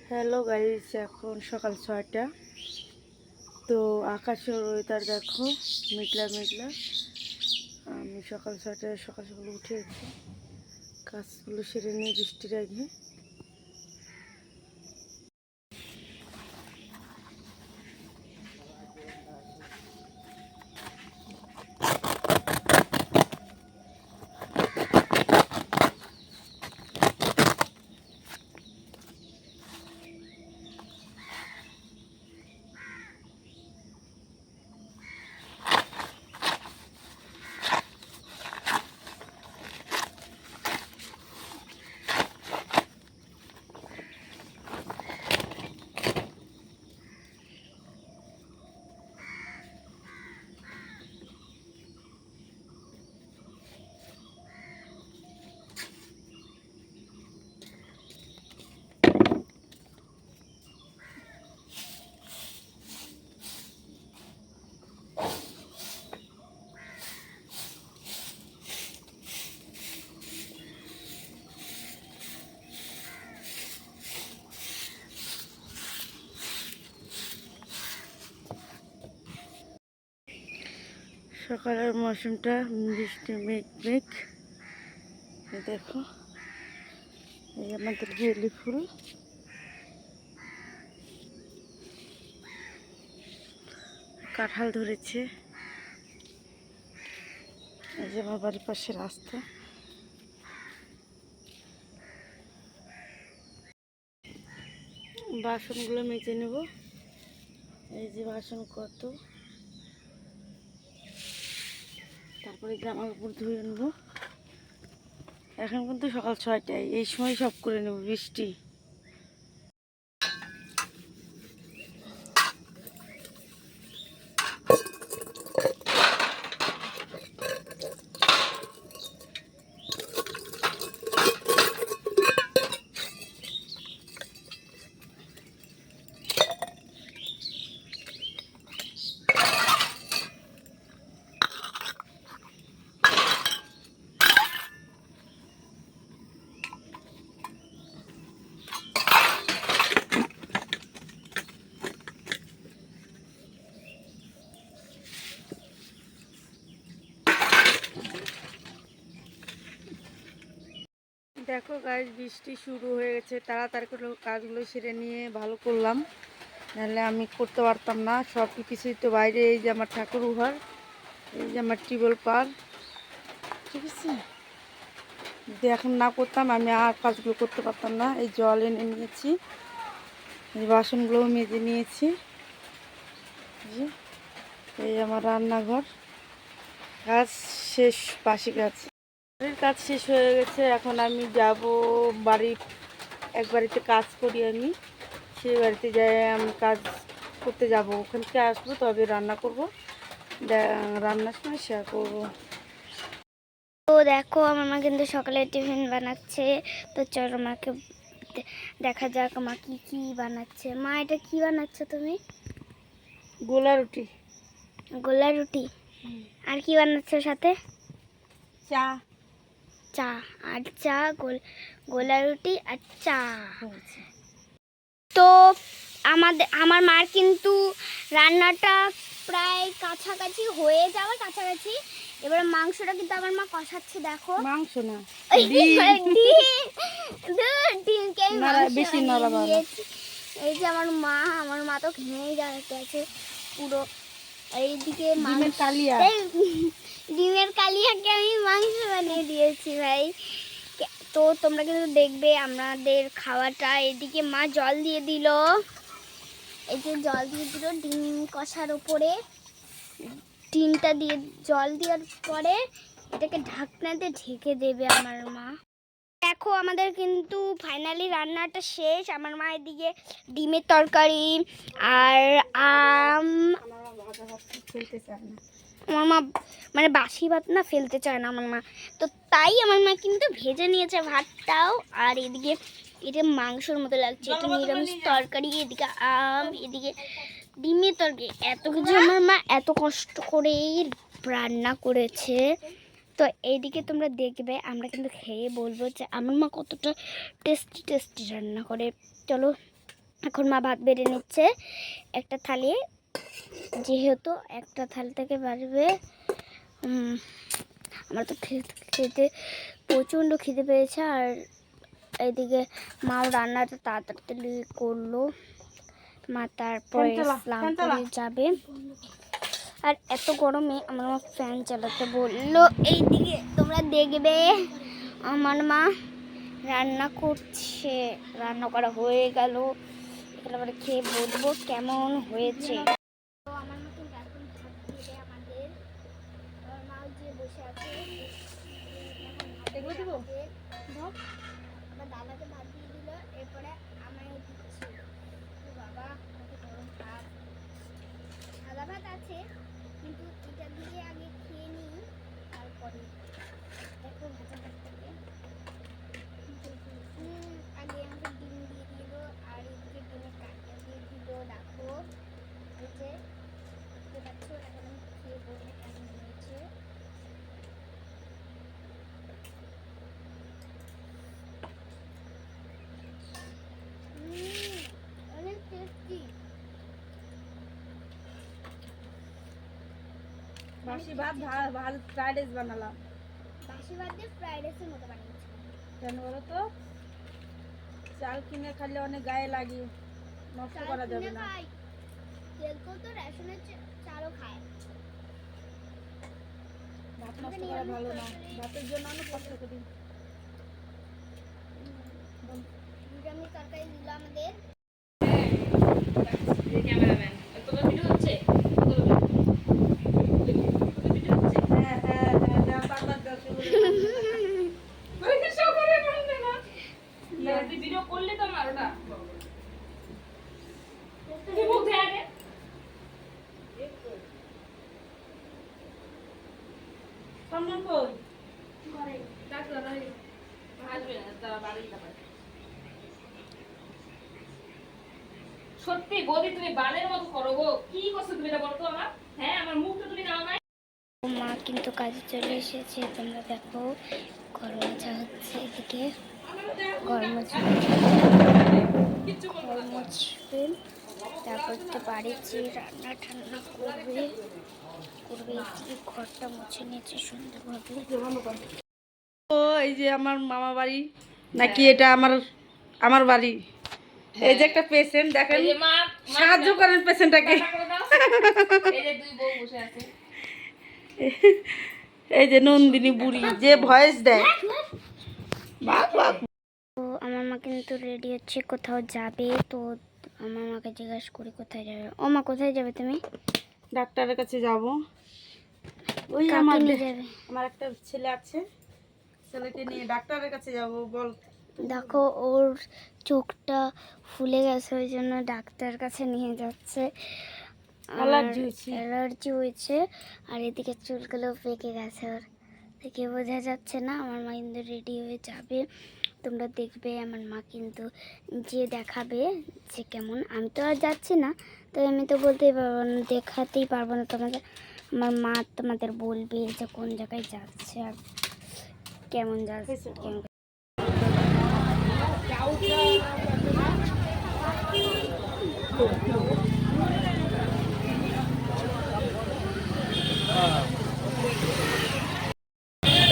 Hello guys, এখন সকাল 6টা। তো আকাশের ওয়েদার দেখো, মেঘলা মেঘলা। আমি সকাল 6টায় সকাল সকাল উঠেছি, কাজগুলো সেরে নিয়ে বৃষ্টির আগে। সকালের মৌসুমটা বৃষ্টি মেঘ মেঘ। দেখো, এই আমাদের বেলি ফুল। কাঁঠাল ধরেছে। এই যে আমার বাড়ির পাশে রাস্তা। বাসনগুলো মেজে নেব। এই যে বাসন কত, তারপরে জামা কাপড় ধুয়ে নেবো। এখন কিন্তু সকাল 6টায়, এই সময় সব করে নেব। বৃষ্টি দেখো গাইস, বৃষ্টি শুরু হয়ে গেছে। তাড়াতাড়ি করে কাজগুলো সেরে নিয়ে ভালো করলাম, নাহলে আমি করতে পারতাম না। সব কিছুই তো বাইরে। এই যে আমার ঠাকুর ঘর, এই যে আমার টিউবওয়েল পার, ঠিক আছে। যদি এখন না করতাম আমি আর কাজগুলো করতে পারতাম না। এই জল এনে নিয়েছি, এই বাসনগুলোও মেজে নিয়েছি। এই আমার রান্নাঘর। কাজ শেষ, বাসি কাজ। বাড়ির কাজ শেষ হয়ে গেছে। এখন আমি যাব বাড়ি, এক বাড়িতে কাজ করি আমি, সেই বাড়িতে যাই আমি কাজ করতে যাব। ওখান থেকে আসবো, তবে রান্না করব। রান্নার সময় শেয়ার করবো। তো দেখো, আমার মা কিন্তু সকালে টিফিন বানাচ্ছে। তো চলো মাকে দেখা যাক মা কি কি বানাচ্ছে। মা, এটা কি বানাচ্ছ তুমি? গোলা রুটি। গোলা রুটি। আর কি বানাচ্ছ সাথে? চা। চা। আর চা, গোলা রুটি আর চা। তো আমার মার কিন্তু রান্নাটা প্রায় কাছাকাছি হয়ে যাওয়ার কাছাকাছি। এবারে মাংসটা কিন্তু আমার মা কষাচ্ছে। দেখো, মাংস না, ডিমকে বেশি নরম। এই যে আমার মা তো ঘেমেই যাচ্ছে পুরো। এইদিকে ডিমের কালিয়াকে আমি মাংস বানিয়ে দিয়েছি ভাই। তো তোমরা কিন্তু দেখবে আমাদের খাওয়াটা। এদিকে মা জল দিয়ে দিল, এই যে জল দিয়ে দিল ডিম কষার উপরে। ডিমটা দিয়ে জল দেওয়ার পরে এটাকে ঢাকনাতে ঢেকে দেবে আমার মা। দেখো, আমাদের কিন্তু ফাইনালি রান্নাটা শেষ। আমার মা এদিকে ডিমের তরকারি আর আমার মা মানে বাসি ভাত না ফেলতে চায় না আমার মা, তো তাই আমার মা কিন্তু ভেজে নিয়েছে ভাতটাও। আর এদিকে এটা মাংসের মতো লাগছে, এটা নিরামিষ তরকারি। এদিকে এদিকে ডিমের তরকারি। এত কিছু আমার মা এত কষ্ট করেই রান্না করেছে। তো এইদিকে তোমরা দেখবে, আমরা কিন্তু খেয়ে বলবো যে আমার মা কতটা টেস্টি টেস্টি রান্না করে। চলো এখন মা ভাত বেড়ে নিচ্ছে একটা থালি, যেহেতু একটা থালি থেকে বাড়বে। আমার তো খেতে প্রচণ্ড খিদে পেয়েছে। আর এইদিকে মাও রান্নাটা তাড়াতাড়ি করলো। মা তারপরে স্নান করে যাবে। আর এত গরমে আমার মা ফ্যান চালাতে বললো। এইদিকে তোমরা দেখবে আমার মা রান্না করছে, রান্না করা হয়ে গেল। এখানে আমরা খেয়ে বলবো কেমন হয়েছে। তো আমার মা কিন্তু এখন ভাত দিবে আমাদের। আমার মা যে বসে আছে আমার দাদাকে ভাত দিয়ে দিল, এরপরে আমায় দিচ্ছি। বাবা কত গরম ভাত, সাদা ভাত আছে কিন্তু এটা দিয়ে আগে খেয়ে নিই, তারপরে দেখো ভাজা ভাতটাকে আগে আমাকে ডিম দিয়ে দিল। আর এদিকে ডিমের কাঁটা দিয়ে দিল। দেখো এই যে দেখতে পাচ্ছ, এখন আমি খেয়ে বলবো কেমন হয়েছে। অনেক টেস্টি। বাসি ভাত ভালো ফ্রাইড রাইস বানালাম। বাসি ভাত দিয়ে ফ্রাইড রাইসের মতো বানিয়েছি। কেন বলো তো, চাল কিনে খাইলে অনেক গায়ে লাগে, নষ্ট করা যাবে না। কেউ তো রেশনের চালও খায়। ভাত নষ্ট করা ভালো না, ভাতের জন্য অনেক কষ্ট করি। নিরামিষ তরকারি দিল আমাদের। সত্যি বৌদি তুমি বালের মতো করো গো, কি করছো তুমি এটা বলো তো আমার। হ্যাঁ আমার মুখটা তুমি নাও নাই। মা কিন্তু কাজে চলে এসেছে, তোমরা দেখো ঘর মোছা হচ্ছে। এদিকে ঘর মুছবে, তারপর তো বাড়িতে রান্না ঠান্না করবে। এদিকে ঘরটা মুছে নিয়েছে সুন্দরভাবে। তো এই যে আমার মামা বাড়ি নাকি এটা আমার আমার বাড়ি। এই যে একটা পেশেন্ট দেখেন, এই যে মা সাহায্য করেন পেশেন্টটাকে। এই যে দুই বউ বসে আছে। এই যে নন্দিনী বুড়ি যে ভয়েস দেয়। তো আমার মা কিন্তু রেডি হচ্ছে, কোথাও যাবে। তো আমার মাকে জিজ্ঞাসা করি কোথায় যাবে। ও মা কোথায় যাবে তুমি? ডাক্তারের কাছে যাব। ওই কাকে আমার নিয়ে যাবে? আমার একটা ছেলে আছে, ছেলেকে নিয়ে ডাক্তারের কাছে যাব। বল, দেখো ওর চোখটা ফুলে গেছে, ওই জন্য ডাক্তারের কাছে নিয়ে যাচ্ছে। অ্যালার্জি হয়েছে। আর এদিকে চুলগুলো পেকে গেছে ওর, দেখে বোঝা যাচ্ছে না। আমার মা কিন্তু রেডি হয়ে যাবে, তোমরা দেখবে। আমার মা কিন্তু যে দেখাবে যে কেমন। আমি তো আর যাচ্ছি না, তো আমি তো বলতেই পারবো না, দেখাতেই পারবো না তোমাদের। আমার মা তোমাদের বলবে যে কোন জায়গায় যাচ্ছে আর কেমন যাচ্ছে।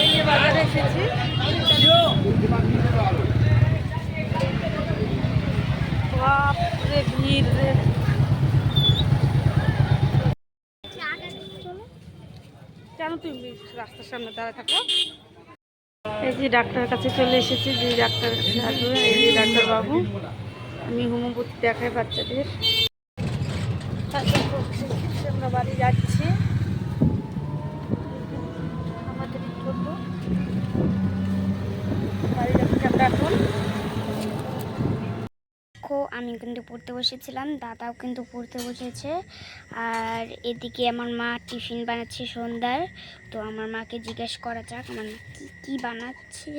এই যে বাজারে এসেছি। বাপরে ভিড় রে। কেন তুমি রাস্তার সামনে দাঁড়ায় থাকো? এই যে ডাক্তারের কাছে চলে এসেছি, যে ডাক্তারের কাছে আসবে। এই যে ডাক্তার বাবু, আমি হোমিওপ্যাথি দেখাই বাচ্চাদের। আমরা বাড়ি যাচ্ছি, আমাদের টোটো বাড়ি যাচ্ছি আমরা এখন। আমি কিন্তু পড়তে বসেছিলাম, দাদাও কিন্তু পড়তে বসেছে। আর এদিকে আমার মা টিফিন বানাচ্ছে সন্ধ্যার। তো আমার মাকে জিজ্ঞেস করা যাক আমার মা কী বানাচ্ছে।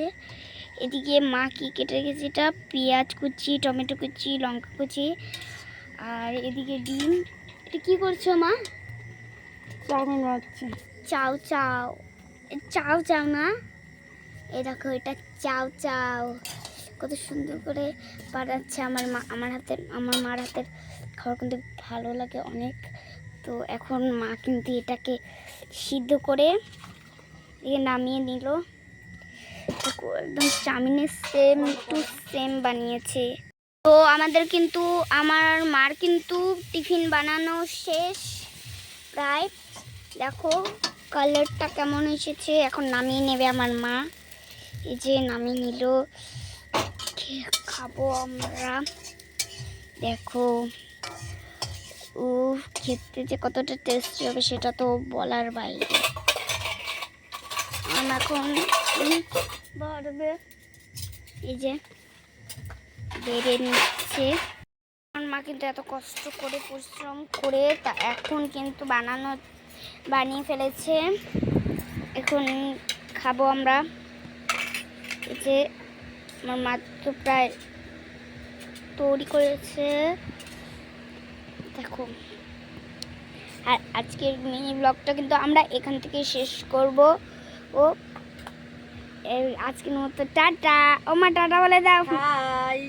এদিকে মা কি কেটে রেখেছে, এটা পেঁয়াজ কুচি, টমেটো কুচি, লঙ্কা কুচি। আর এদিকে ডিম। এটা কী করছো মা? চাউমিন বানাচ্ছি। চাও চাও চাও চাও না, এ দেখো এটা চাও চাও। কত সুন্দর করে বানাচ্ছে আমার মা। আমার মার হাতের খাবার কিন্তু ভালো লাগে অনেক। তো এখন মা কিন্তু এটাকে সিদ্ধ করে নামিয়ে নিল। একদম চাউমিনের সেম টু সেম বানিয়েছে। তো আমাদের কিন্তু আমার মার কিন্তু টিফিন বানানো শেষ প্রায়। দেখো কালারটা কেমন এসেছে। এখন নামিয়ে নেবে আমার মা। এই যে নামিয়ে নিল, খাবো আমরা। দেখো ও খেতে যে কতটা টেস্টি হবে সেটা তো বলার বাইরে। এখন বাড়বে, এই যে বেড়ে নিচ্ছে। আমার মা কিন্তু এত কষ্ট করে পরিশ্রম করে তা এখন কিন্তু বানিয়ে ফেলেছে। এখন খাবো আমরা। এই যে আমার মা তো প্রায় তৈরি করেছে। দেখো, আর আজকের মিনি ব্লগটা কিন্তু আমরা এখান থেকে শেষ করব। ও আজকের মতো টাটা। ও মা টাটা বলে দাও। হাই।